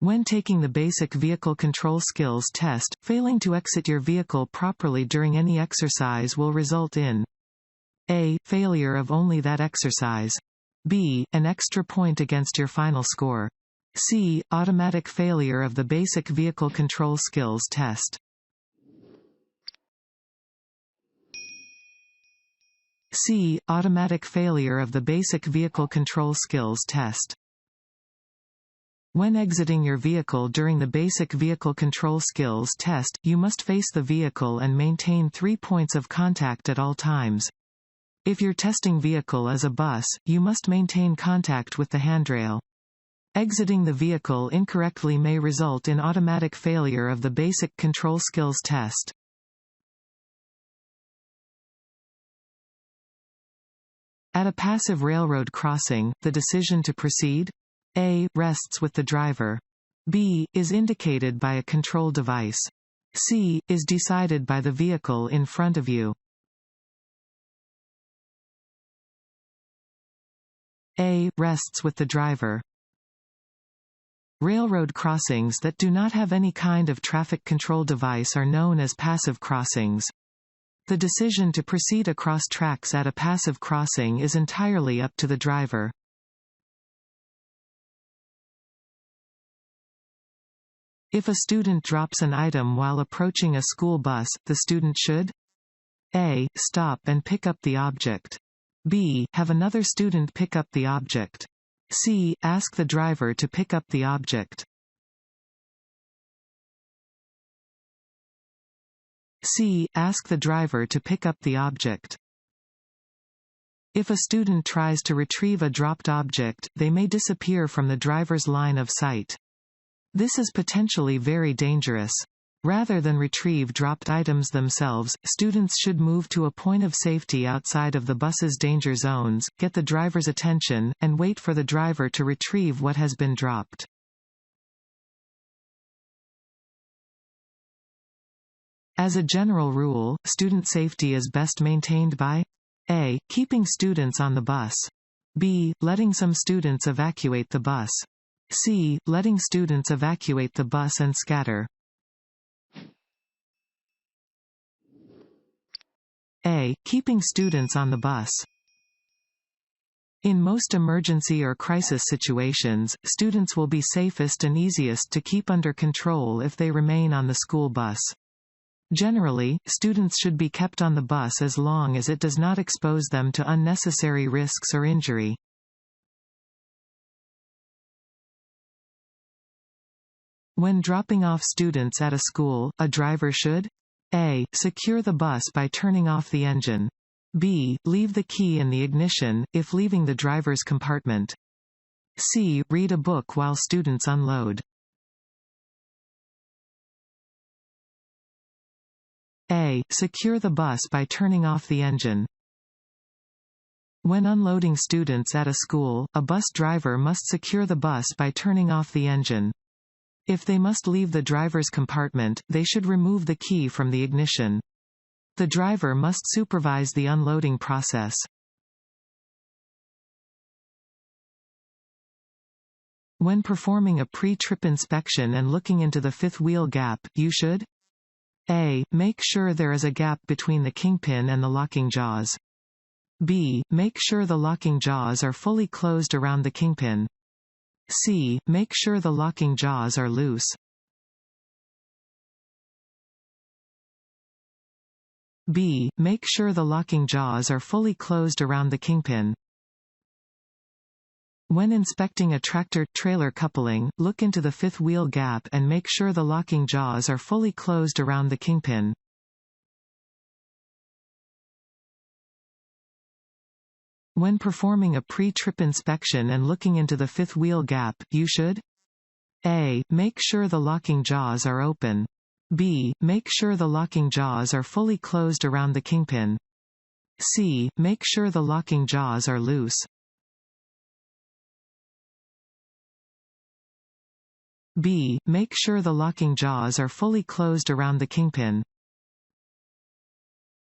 When taking the Basic Vehicle Control Skills test, failing to exit your vehicle properly during any exercise will result in A. Failure of only that exercise. B. An extra point against your final score. C. Automatic failure of the Basic Vehicle Control Skills test. C. Automatic failure of the Basic Vehicle Control Skills test. When exiting your vehicle during the Basic Vehicle Control Skills test, you must face the vehicle and maintain 3 points of contact at all times. If your testing vehicle is a bus, you must maintain contact with the handrail. Exiting the vehicle incorrectly may result in automatic failure of the Basic Control Skills test. At a passive railroad crossing, the decision to proceed A. rests with the driver. B. is indicated by a control device. C. is decided by the vehicle in front of you. A. rests with the driver. Railroad crossings that do not have any kind of traffic control device are known as passive crossings. The decision to proceed across tracks at a passive crossing is entirely up to the driver. If a student drops an item while approaching a school bus, the student should A. stop and pick up the object. B. have another student pick up the object. C. ask the driver to pick up the object. C. ask the driver to pick up the object. If a student tries to retrieve a dropped object, they may disappear from the driver's line of sight. This is potentially very dangerous. Rather than retrieve dropped items themselves, students should move to a point of safety outside of the bus's danger zones, get the driver's attention, and wait for the driver to retrieve what has been dropped. As a general rule, student safety is best maintained by A. keeping students on the bus. B. letting some students evacuate the bus. C. letting students evacuate the bus and scatter. A. keeping students on the bus. In most emergency or crisis situations, students will be safest and easiest to keep under control if they remain on the school bus. Generally, students should be kept on the bus as long as it does not expose them to unnecessary risks or injury. When dropping off students at a school, a driver should A. secure the bus by turning off the engine. B. leave the key in the ignition, if leaving the driver's compartment. C. read a book while students unload. A. secure the bus by turning off the engine. When unloading students at a school, a bus driver must secure the bus by turning off the engine. If they must leave the driver's compartment, they should remove the key from the ignition. The driver must supervise the unloading process. When performing a pre-trip inspection and looking into the fifth wheel gap, you should A. make sure there is a gap between the kingpin and the locking jaws. B. make sure the locking jaws are fully closed around the kingpin. C. make sure the locking jaws are loose. B. make sure the locking jaws are fully closed around the kingpin. When inspecting a tractor-trailer coupling, look into the fifth wheel gap and make sure the locking jaws are fully closed around the kingpin. When performing a pre-trip inspection and looking into the fifth wheel gap, you should A. make sure the locking jaws are open. B. make sure the locking jaws are fully closed around the kingpin. C. make sure the locking jaws are loose. B. make sure the locking jaws are fully closed around the kingpin.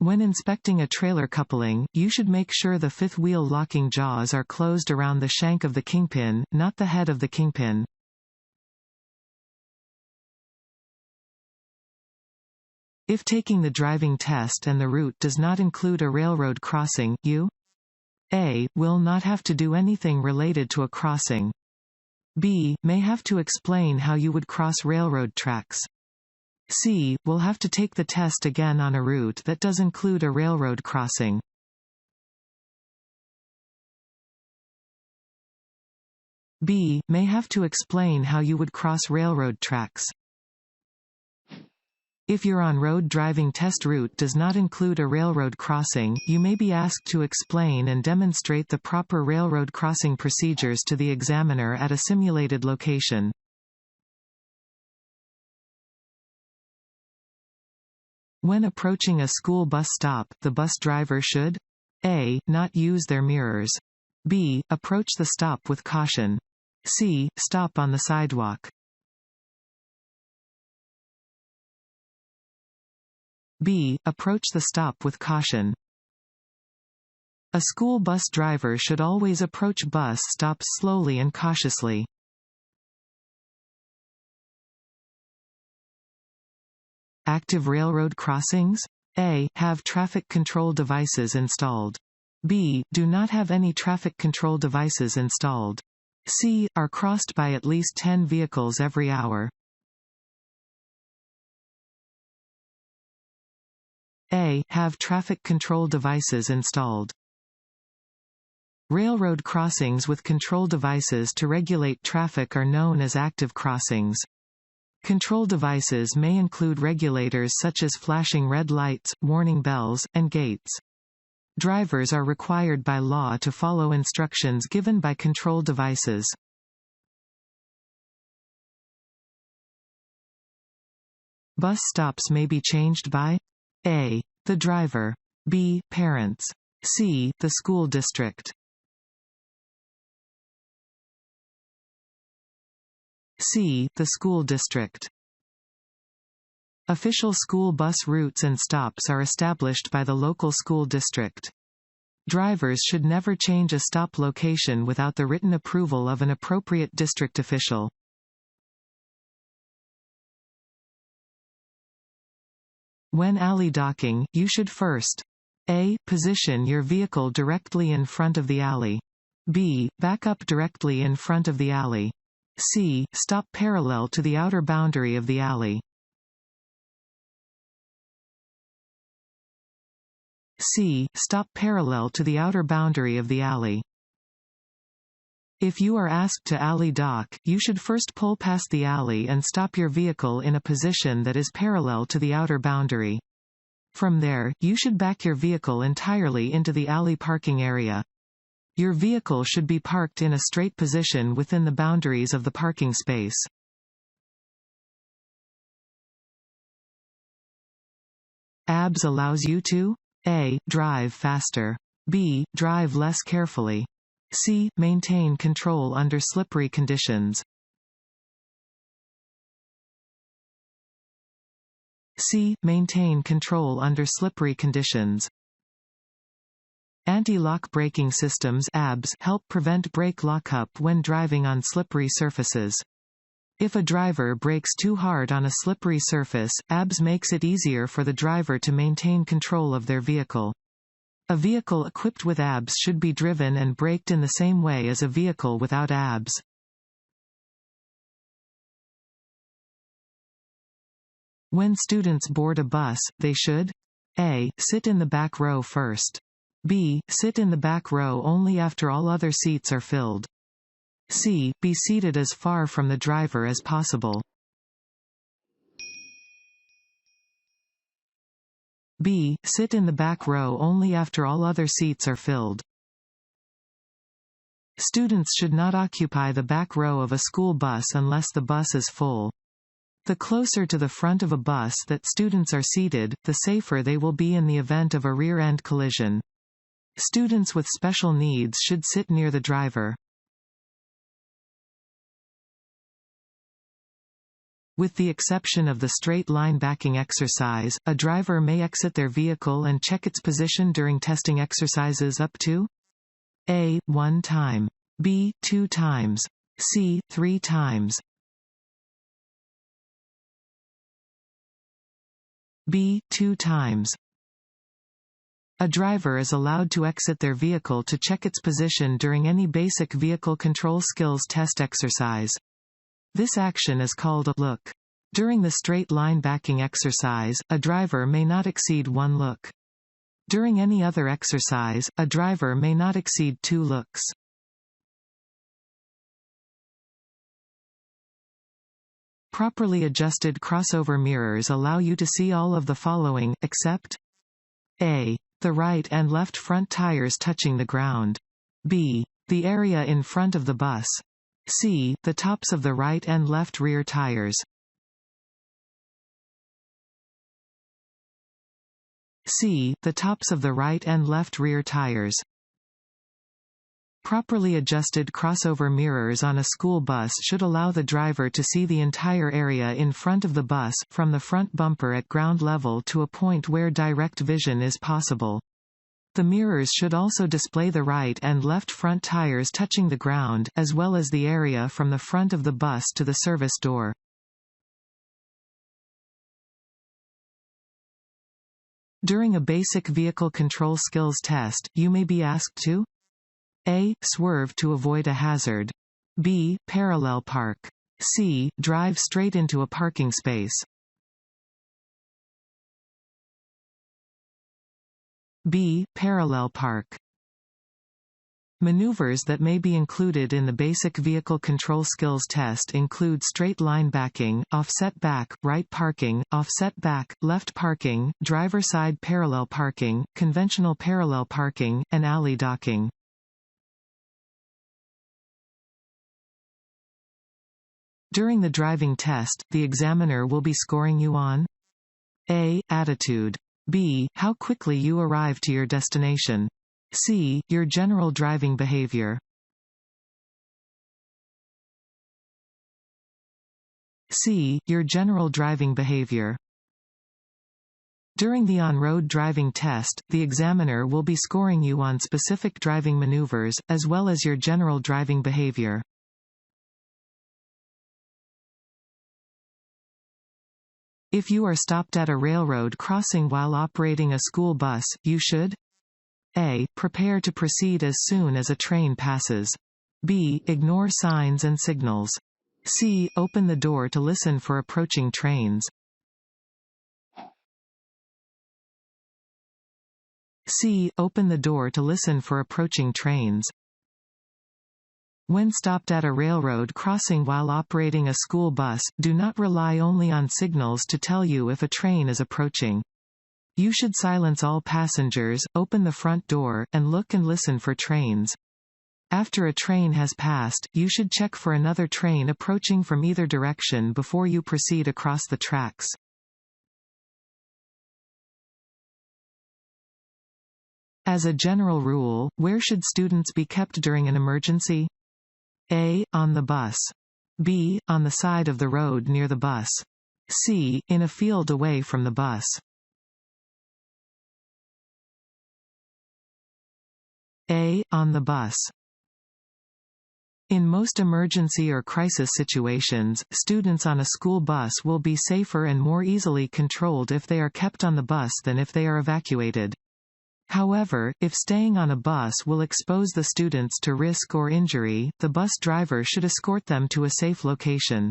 When inspecting a trailer coupling, you should make sure the fifth wheel locking jaws are closed around the shank of the kingpin, not the head of the kingpin. If taking the driving test and the route does not include a railroad crossing, you A. will not have to do anything related to a crossing. B. may have to explain how you would cross railroad tracks. C. will have to take the test again on a route that does include a railroad crossing. B. may have to explain how you would cross railroad tracks. If your on-road driving test route does not include a railroad crossing, you may be asked to explain and demonstrate the proper railroad crossing procedures to the examiner at a simulated location. When approaching a school bus stop, the bus driver should A. not use their mirrors. B. approach the stop with caution. C. stop on the sidewalk. B. approach the stop with caution. A school bus driver should always approach bus stops slowly and cautiously. Active railroad crossings? A. have traffic control devices installed. B. do not have any traffic control devices installed. C. are crossed by at least 10 vehicles every hour. A. have traffic control devices installed. Railroad crossings with control devices to regulate traffic are known as active crossings. Control devices may include regulators such as flashing red lights, warning bells, and gates. Drivers are required by law to follow instructions given by control devices. Bus stops may be changed by A. the driver. B. parents. C. the school district. C. the school district. Official school bus routes and stops are established by the local school district. Drivers should never change a stop location without the written approval of an appropriate district official. When alley docking, you should first A. position your vehicle directly in front of the alley. B. back up directly in front of the alley. C. stop parallel to the outer boundary of the alley. C. stop parallel to the outer boundary of the alley. If you are asked to alley dock, you should first pull past the alley and stop your vehicle in a position that is parallel to the outer boundary. From there, you should back your vehicle entirely into the alley parking area. Your vehicle should be parked in a straight position within the boundaries of the parking space. ABS allows you to A. drive faster. B. drive less carefully. C. maintain control under slippery conditions. C. maintain control under slippery conditions. Anti-lock braking systems (ABS) help prevent brake lockup when driving on slippery surfaces. If a driver brakes too hard on a slippery surface, ABS makes it easier for the driver to maintain control of their vehicle. A vehicle equipped with ABS should be driven and braked in the same way as a vehicle without ABS. When students board a bus, they should A. sit in the back row first. B. sit in the back row only after all other seats are filled. C. be seated as far from the driver as possible. B. sit in the back row only after all other seats are filled. Students should not occupy the back row of a school bus unless the bus is full. The closer to the front of a bus that students are seated, the safer they will be in the event of a rear-end collision. Students with special needs should sit near the driver. With the exception of the straight line backing exercise, a driver may exit their vehicle and check its position during testing exercises up to A. 1 time. B. 2 times. C. 3 times. B. 2 times. A driver is allowed to exit their vehicle to check its position during any basic vehicle control skills test exercise. This action is called a look. During the straight line backing exercise, a driver may not exceed 1 look. During any other exercise, a driver may not exceed 2 looks. Properly adjusted crossover mirrors allow you to see all of the following, except A. The right and left front tires touching the ground. B. The area in front of the bus. C. The tops of the right and left rear tires. C. The tops of the right and left rear tires. Properly adjusted crossover mirrors on a school bus should allow the driver to see the entire area in front of the bus, from the front bumper at ground level to a point where direct vision is possible. The mirrors should also display the right and left front tires touching the ground, as well as the area from the front of the bus to the service door. During a basic vehicle control skills test, you may be asked to A. Swerve to avoid a hazard. B. Parallel park. C. Drive straight into a parking space. B. Parallel park. Maneuvers that may be included in the basic vehicle control skills test include straight line backing, offset back, right parking, offset back, left parking, driver side parallel parking, conventional parallel parking, and alley docking. During the driving test, the examiner will be scoring you on A. Attitude. B. How quickly you arrive to your destination. C. Your general driving behavior. C. Your general driving behavior. During the on-road driving test, the examiner will be scoring you on specific driving maneuvers, as well as your general driving behavior. If you are stopped at a railroad crossing while operating a school bus, you should A. Prepare to proceed as soon as a train passes. B. Ignore signs and signals. C. Open the door to listen for approaching trains. C. Open the door to listen for approaching trains. When stopped at a railroad crossing while operating a school bus, do not rely only on signals to tell you if a train is approaching. You should silence all passengers, open the front door, and look and listen for trains. After a train has passed, you should check for another train approaching from either direction before you proceed across the tracks. As a general rule, where should students be kept during an emergency? A. On the bus. B. On the side of the road near the bus. C. In a field away from the bus. A. On the bus. In most emergency or crisis situations, students on a school bus will be safer and more easily controlled if they are kept on the bus than if they are evacuated. However, if staying on a bus will expose the students to risk or injury, the bus driver should escort them to a safe location.